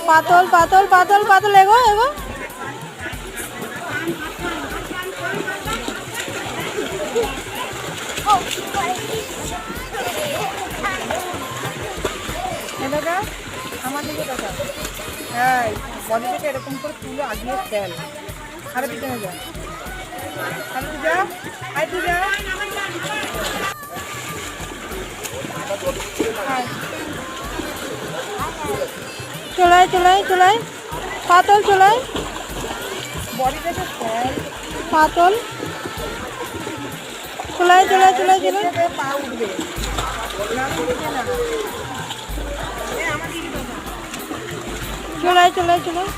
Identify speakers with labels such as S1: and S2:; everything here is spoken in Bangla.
S1: পাতল পাতল পাতল পাতল এগো এগো দেখা আমার দিকে দেখা হ্যাঁ বডিটাকে এরকম করে তুলে আগিয়ে ফেল আরে পিছনে যা আরে তুই যা আয় তুই যা চলাই চলাই চলাই পাতল চলাই বডিটাকে ফেল পাতল চলাই চলাই চলাই চলাই পা উঠবে চলাই চলাই চলাই